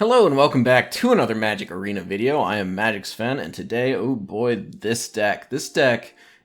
Hello and welcome back to another Magic Arena video. I am Magic Sven, and today, oh boy, this deck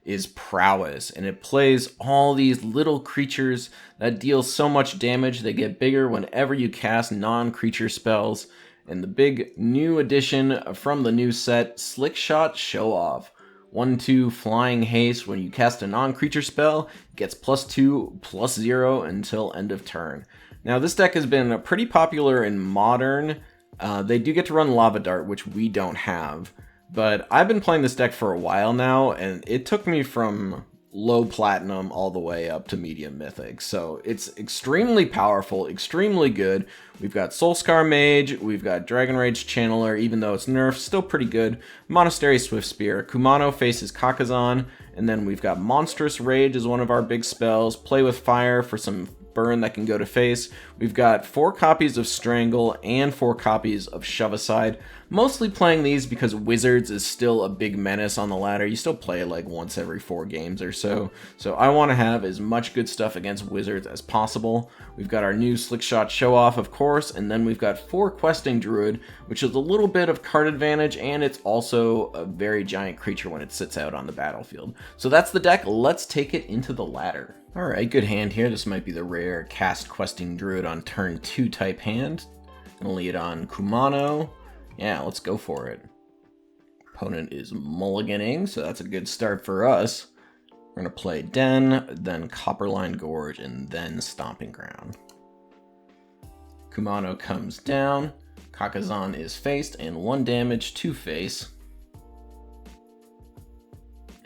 is Prowess, and it plays all these little creatures that deal so much damage. They get bigger whenever you cast non-creature spells, and the big new addition from the new set, Slickshot Show-Off. 1/2 flying haste. When you cast a non-creature spell, it gets +2/+0 until end of turn. Now, this deck has been pretty popular in Modern. They do get to run Lava Dart, which we don't have. But I've been playing this deck for a while now, and it took me from low Platinum all the way up to medium Mythic. So it's extremely powerful, extremely good. We've got Soulscar Mage, we've got Dragon Rage Channeler, even though it's nerfed, still pretty good. Monastery Swift Spear, Kumano faces Kakazan, and then we've got Monstrous Rage as one of our big spells, Play with Fire for some burn that can go to face. We've got 4 copies of Strangle and 4 copies of Shove Aside. Mostly playing these because Wizards is still a big menace on the ladder. You still play it like once every 4 games or so. So I want to have as much good stuff against Wizards as possible. We've got our new Slickshot Show-Off, of course, and then we've got 4 Questing Druid, which is a little bit of card advantage, and it's also a very giant creature when it sits out on the battlefield. So that's the deck. Let's take it into the ladder. Alright, good hand here. This might be the rare cast Questing Druid on turn 2 type hand. Gonna lead on Kumano. Yeah, let's go for it. Opponent is mulliganing, so that's a good start for us. We're gonna play Den, then Copperline Gorge, and then Stomping Ground. Kumano comes down. Kakazan is faced, and 1 damage to face.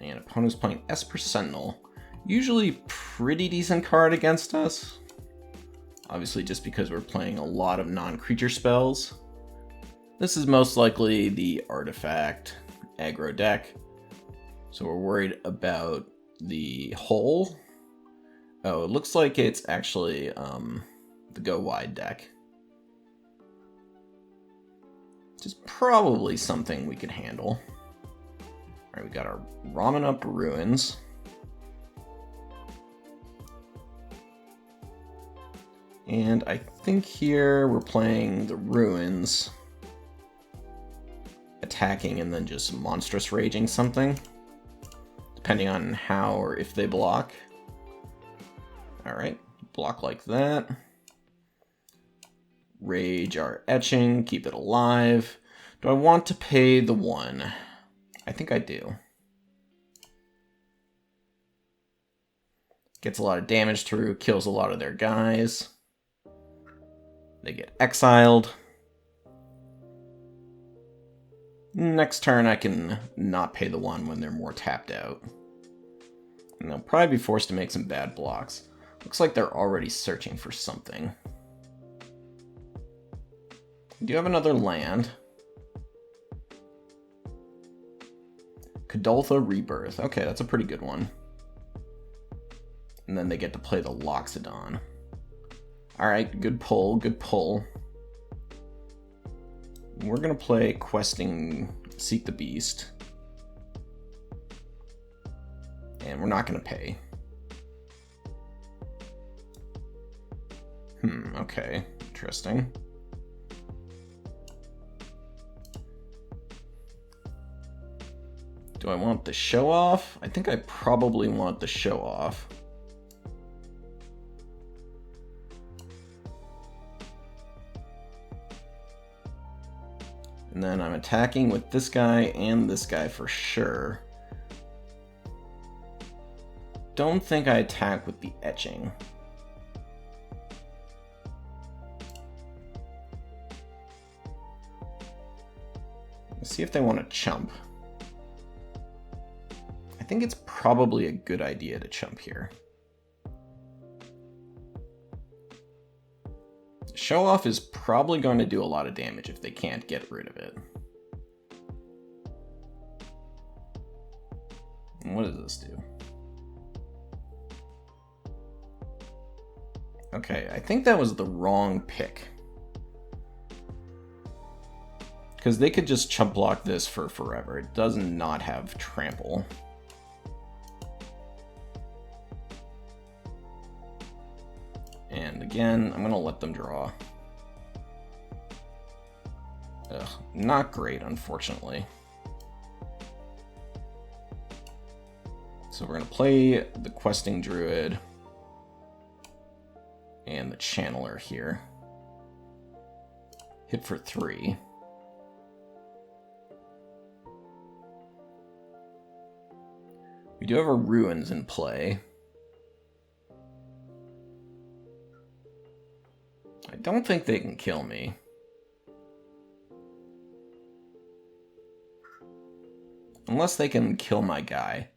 And opponent's playing Esper Sentinel. Usually pretty decent card against us. Obviously just because we're playing a lot of non-creature spells. This is most likely the artifact aggro deck. So we're worried about the hole. Oh, it looks like it's actually the go wide deck. Which is probably something we could handle. Alright, we got our Ramen Up Ruins. And I think here we're playing the Ruins, attacking and then just Monstrous Raging something, depending on how or if they block. Alright, block like that. Rage our Etching, keep it alive. Do I want to pay the 1? I think I do. Gets a lot of damage through, kills a lot of their guys. They get exiled. Next turn I can not pay the 1 when they're more tapped out. And they'll probably be forced to make some bad blocks. Looks like they're already searching for something. Do you have another land? Kadoltha Rebirth. Okay, that's a pretty good one. And then they get to play the Loxodon. Alright, good pull, good pull. We're gonna play Questing Seek the Beast. And we're not gonna pay. Okay, interesting. Do I want the Show-Off? I think I probably want the Show-Off. And then I'm attacking with this guy and this guy for sure. Don't think I attack with the Etching. Let's see if they want to chump. I think it's probably a good idea to chump here. Show-Off is probably going to do a lot of damage if they can't get rid of it. And what does this do? Okay, I think that was the wrong pick. Because they could just chump block this for forever. It does not have trample. And again, I'm going to let them draw. Not great, unfortunately. So we're going to play the Questing Druid and the Channeler here. Hit for 3. We do have a Ruins in play. I don't think they can kill me. Unless they can kill my guy.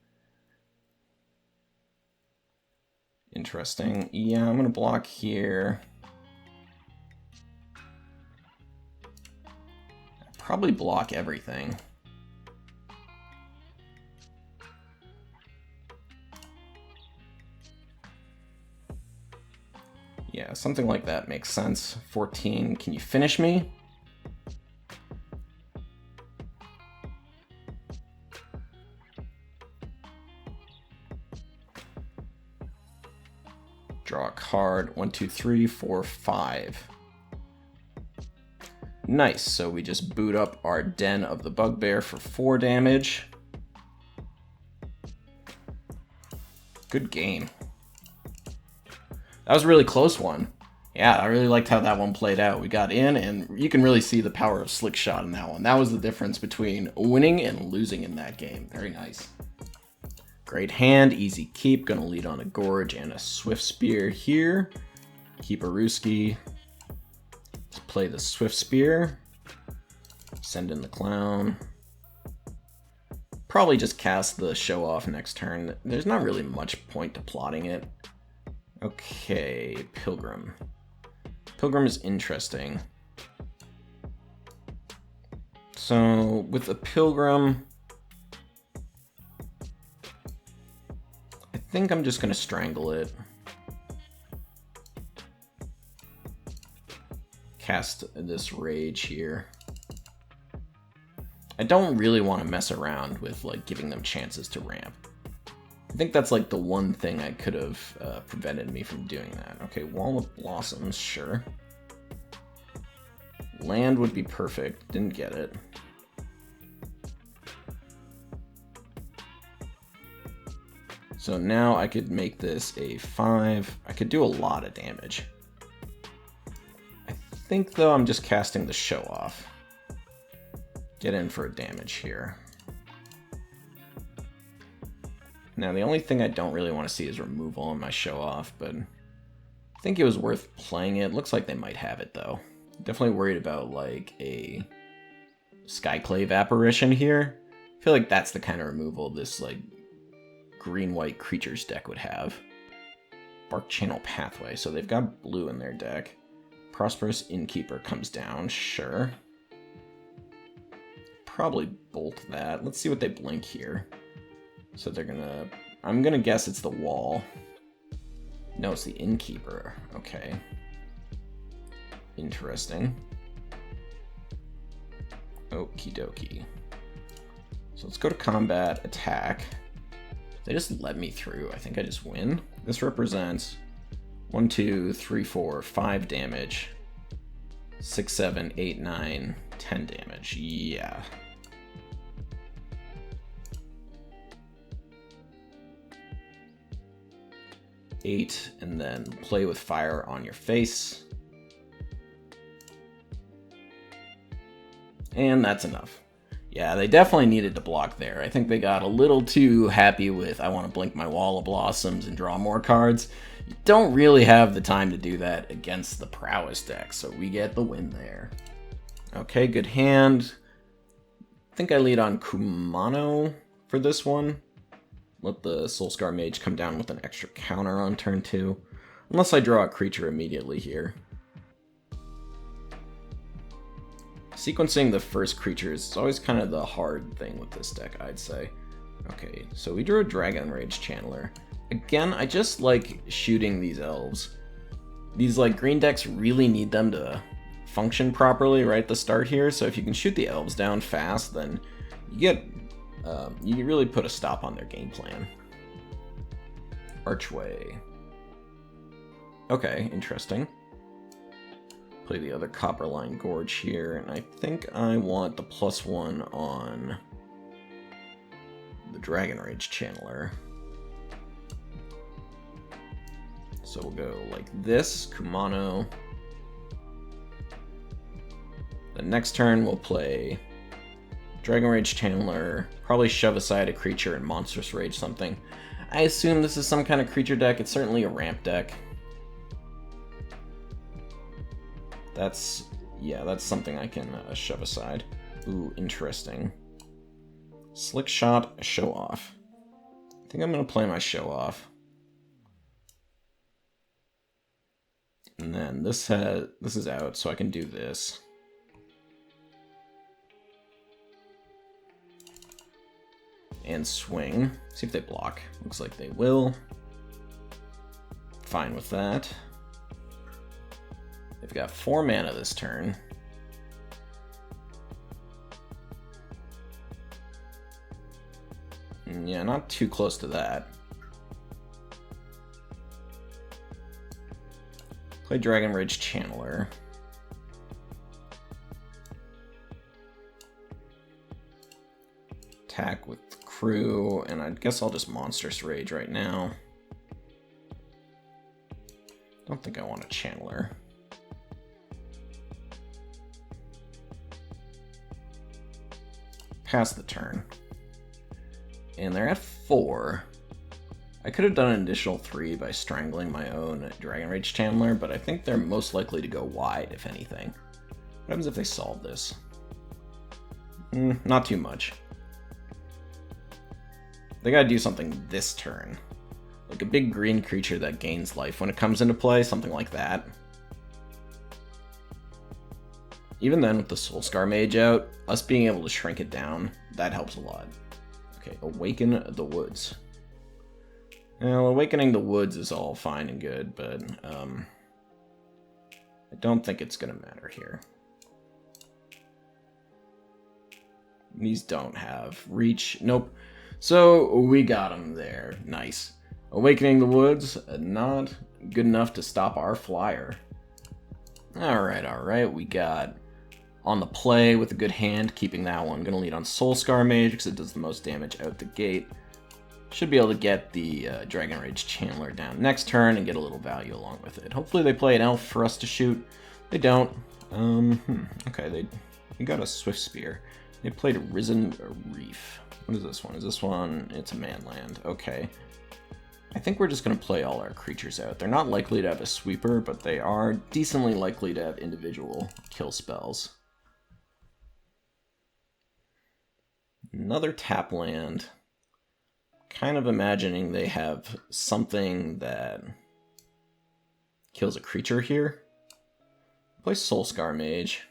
Interesting. Yeah, I'm gonna block here. Probably block everything. Yeah, something like that makes sense. 14, can you finish me? Draw a card. 1, 2, 3, 4, 5. Nice, so we just boot up our Den of the Bugbear for 4 damage. Good game. That was a really close one. Yeah, I really liked how that one played out. We got in, and you can really see the power of Slickshot in that one. That was the difference between winning and losing in that game. Very nice. Great hand, easy keep. Gonna lead on a Gorge and a Swift Spear here. Keep a Ruski. Let's play the Swift Spear. Send in the Clown. Probably just cast the Show-Off next turn. There's not really much point to plotting it. Okay, Pilgrim. Pilgrim is interesting. So, with a Pilgrim, I think I'm just going to strangle it. Cast this Rage here. I don't really want to mess around with like giving them chances to ramp. I think that's like the one thing I could have prevented me from doing that. Okay, Wall of Blossoms, sure. Land would be perfect, didn't get it. So now I could make this a 5. I could do a lot of damage. I think though I'm just casting the Show-Off. Get in for a damage here. Now, the only thing I don't really want to see is removal on my Show-Off, but I think it was worth playing it. Looks like they might have it, though. Definitely worried about, like, a Skyclave Apparition here. I feel like that's the kind of removal this, like, green-white creatures deck would have. Bark Channel Pathway, so they've got blue in their deck. Prosperous Innkeeper comes down, sure. Probably bolt that. Let's see what they blink here. So they're gonna... I'm gonna guess it's the Wall. No, it's the Innkeeper. Okay. Interesting. Okie dokie. So let's go to combat, attack. They just let me through. I think I just win. This represents 1, 2, 3, 4, 5 damage. 6, 7, 8, 9, 10 damage. Yeah. Eight, and then play with fire on your face. And that's enough. Yeah, they definitely needed to block there. I think they got a little too happy with, I want to blink my Wall of Blossoms and draw more cards. You don't really have the time to do that against the Prowess deck, so we get the win there. Okay, good hand. I think I lead on Kumano for this one. Let the Soulscar Mage come down with an extra counter on turn 2. Unless I draw a creature immediately here. Sequencing the first creatures is always kind of the hard thing with this deck, I'd say. Okay, so we drew a Dragon Rage Channeler. Again, I just like shooting these elves. These like green decks really need them to function properly right at the start here, so if you can shoot the elves down fast, then you get... you really put a stop on their game plan. Archway. Okay, interesting. Play the other Copperline Gorge here, and I think I want the +1 on the Dragon Rage Channeler. So we'll go like this, Kumano. The next turn we'll play Dragon Rage Channeler, probably shove aside a creature and Monstrous Rage something. I assume this is some kind of creature deck. It's certainly a ramp deck. That's something I can shove aside. Ooh, interesting. Slickshot Show-Off. I think I'm going to play my Show-Off. And then this is out, so I can do this. And swing. See if they block. Looks like they will. Fine with that. They've got 4 mana this turn. Yeah, not too close to that. Play Dragon Rage Channeler. Attack with the crew, and I guess I'll just Monstrous Rage right now. Don't think I want a Channeler. Pass the turn. And they're at 4. I could have done an additional 3 by strangling my own Dragon Rage Channeler, but I think they're most likely to go wide, if anything. What happens if they solve this? Not too much. They gotta do something this turn. Like a big green creature that gains life when it comes into play, something like that. Even then, with the Soulscar Mage out, us being able to shrink it down, that helps a lot. Okay, Awaken the Woods. Well, Awakening the Woods is all fine and good, but I don't think it's gonna matter here. These don't have reach. Nope. So we got them there. Nice. Awakening the Woods, not good enough to stop our flyer. Alright. We got On the Play with a good hand, keeping that one. Gonna lead on Soulscar Mage because it does the most damage out the gate. Should be able to get the Dragon Rage Channeler down next turn and get a little value along with it. Hopefully they play an elf for us to shoot. They don't. Okay, they got a Swift Spear. They played a Risen Reef. What is this one? Is this one? It's a manland. Okay. I think we're just going to play all our creatures out. They're not likely to have a sweeper, but they are decently likely to have individual kill spells. Another tap land. Kind of imagining they have something that kills a creature here. Play Soulscar Mage.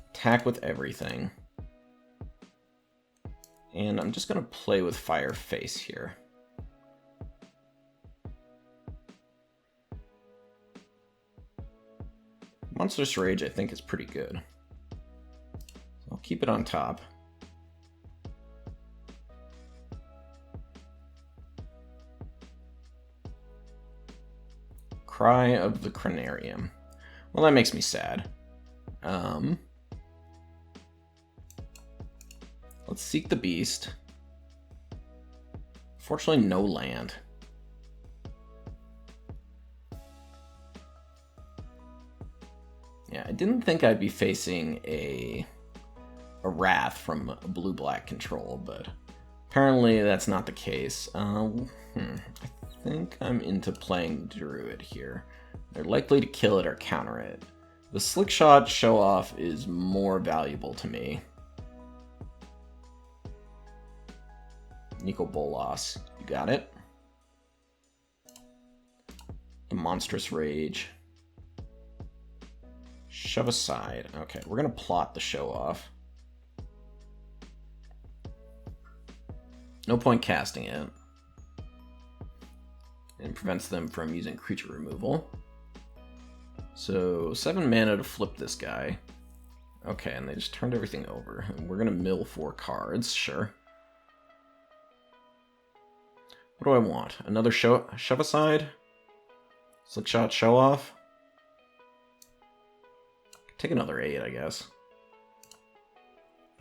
Attack with everything. And I'm just going to play with Fire Face here. Monstrous Rage, I think, is pretty good. So I'll keep it on top. Cry of the Cranarium. Well, that makes me sad. Let's Seek the Beast. Fortunately, no land. Yeah, I didn't think I'd be facing a Wrath from blue-black control, but apparently that's not the case. I think I'm into playing Druid here. They're likely to kill it or counter it. The Slickshot Show-Off is more valuable to me. Nico Bolas, you got it. The Monstrous Rage. Shove aside. Okay, we're gonna plot the Show-Off. No point casting it. It prevents them from using creature removal. So 7 mana to flip this guy. Okay, and they just turned everything over. We're gonna mill 4 cards, sure. What do I want? Another shove aside? Slickshot Show-Off. Take another 8, I guess.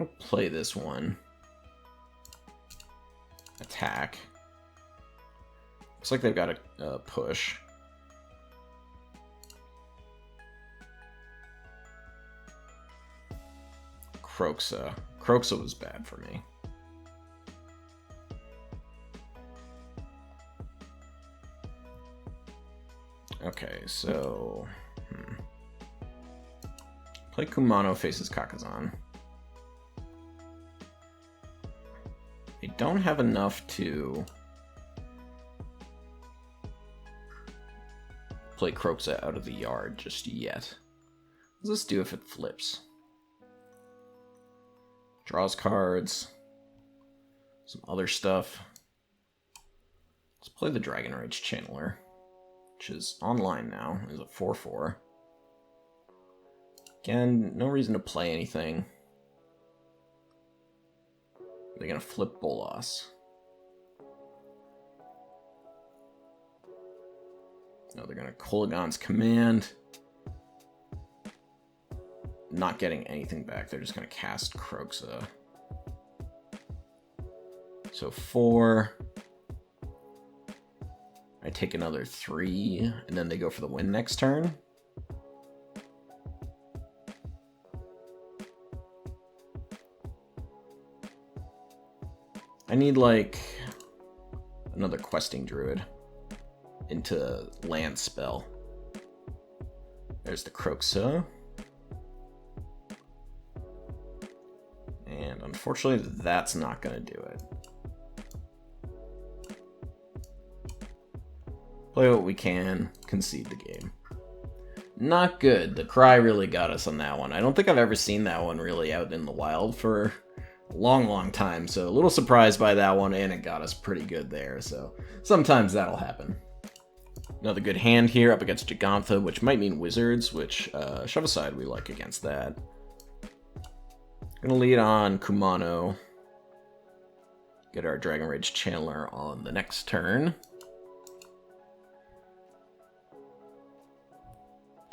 I'll play this one. Attack. Looks like they've got a push. Kroxa. Kroxa was bad for me. Okay, so... Play Kumano faces Kakazan. They don't have enough to play Kroxa out of the yard just yet. What does this do if it flips? Draws cards. Some other stuff. Let's play the Dragon Rage Channeler, which is online now. Is a 4/4. Again, no reason to play anything. They're gonna flip Bolas. No, they're gonna Kolaghan's Command. Not getting anything back. They're just gonna cast Kroxa. So 4. I take another 3, and then they go for the win next turn. I need, like, another Questing Druid into land spell. There's the Kroxa. And unfortunately, that's not going to do it. Play what we can, concede the game. Not good. The Cry really got us on that one. I don't think I've ever seen that one really out in the wild for a long time, so a little surprised by that one, and it got us pretty good there, so sometimes that'll happen. Another good hand here up against Gigantha, which might mean Wizards, which shove aside we like against that. Gonna lead on Kumano. Get our Dragon Rage Channeler on the next turn.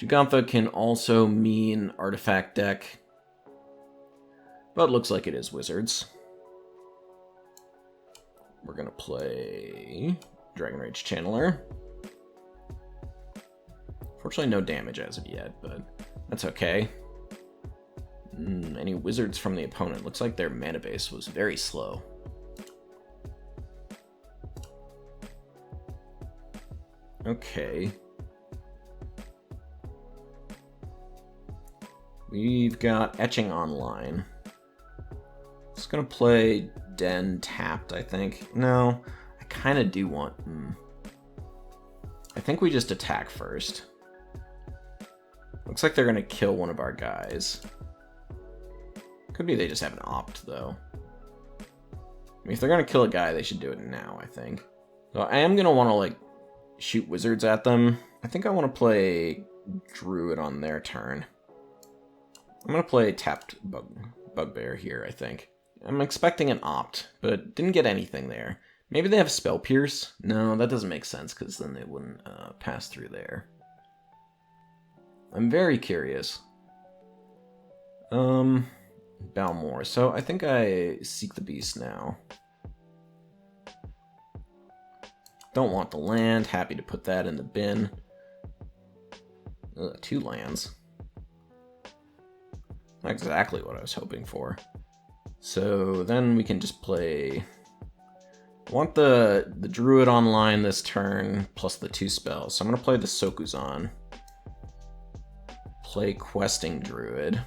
Gigantha can also mean Artifact deck, but looks like it is Wizards. We're gonna play Dragon Rage Channeler. Fortunately, no damage as of yet, but that's okay. Any Wizards from the opponent? Looks like their mana base was very slow. Okay. We've got Etching online. Just gonna play Den tapped, I think. No, I kind of do want... I think we just attack first. Looks like they're gonna kill one of our guys. Could be they just have an opt, though. I mean, if they're gonna kill a guy, they should do it now, I think. So I am gonna want to, like, shoot Wizards at them. I think I want to play Druid on their turn. I'm gonna play tapped Bugbear here, I think. I'm expecting an opt, but didn't get anything there. Maybe they have Spell Pierce? No, that doesn't make sense, because then they wouldn't pass through there. I'm very curious. Balmore. So I think I Seek the Beast now. Don't want the land. Happy to put that in the bin. 2 lands. Not exactly what I was hoping for. So then we can just play... I want the Druid online this turn, plus the 2 spells. So I'm going to play the Sokuzan. Play Questing Druid.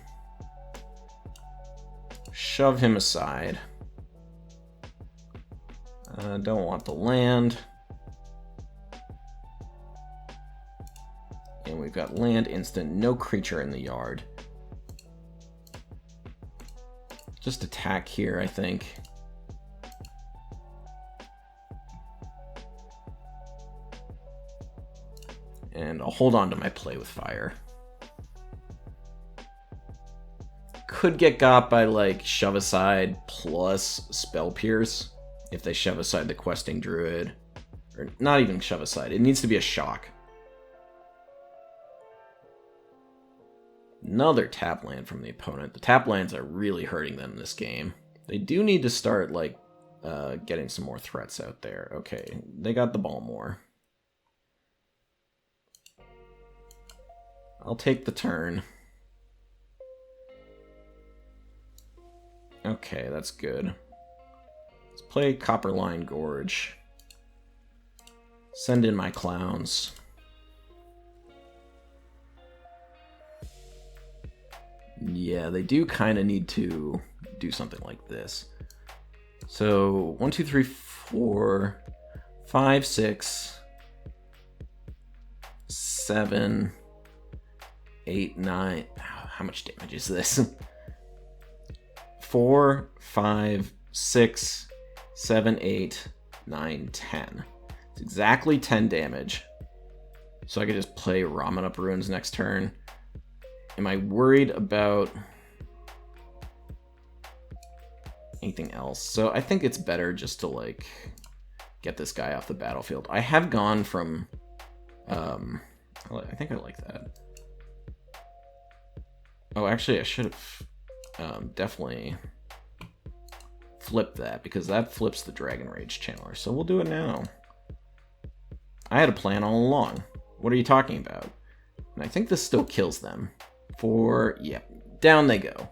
Shove him aside. Don't want the land. And we've got land instant, no creature in the yard. Just attack here, I think. And I'll hold on to my play with fire. Could get got by, like, shove aside plus Spell Pierce if they shove aside the Questing Druid. Or not even shove aside. It needs to be a shock. Another tap land from the opponent. The tap lands are really hurting them this game. They do need to start, like, getting some more threats out there. Okay, they got the ball more. I'll take the turn. Okay, that's good. Let's play Copperline Gorge. Send in my clowns. Yeah, they do kind of need to do something like this. So 1, 2, 3, 4, 5, 6, 7, 8, 9. How much damage is this? 4, 5, 6, 7, 8, 9, 10. It's exactly 10 damage. So I could just play Ramen Up Ruins next turn. Am I worried about anything else? So I think it's better just to, like, get this guy off the battlefield. I have gone from... I think I like that. Oh, actually, I should have definitely flipped that, because that flips the Dragon Rage Channeler. So we'll do it now. I had a plan all along. What are you talking about? And I think this still kills them. Yeah, down they go.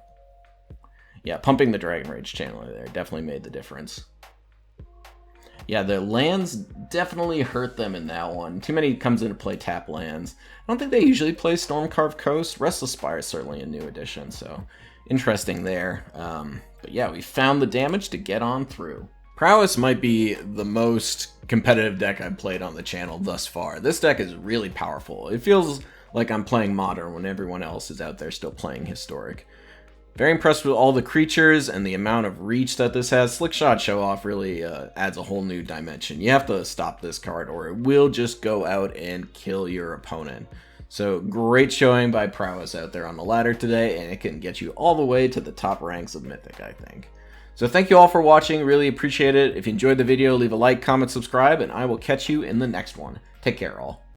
Yeah, pumping the Dragon Rage Channeler there definitely made the difference. Yeah, the lands definitely hurt them in that one. Too many comes into play tap lands. I don't think they usually play Stormcarved Coast. Restless Spire is certainly a new addition, so interesting there. But yeah, we found the damage to get on through. Prowess might be the most competitive deck I've played on the channel thus far. This deck is really powerful. It feels like I'm playing Modern when everyone else is out there still playing Historic. Very impressed with all the creatures and the amount of reach that this has. Slickshot Show-Off really adds a whole new dimension. You have to stop this card or it will just go out and kill your opponent. So great showing by Prowess out there on the ladder today, and it can get you all the way to the top ranks of Mythic, I think. So thank you all for watching, really appreciate it. If you enjoyed the video, leave a like, comment, subscribe, and I will catch you in the next one. Take care all.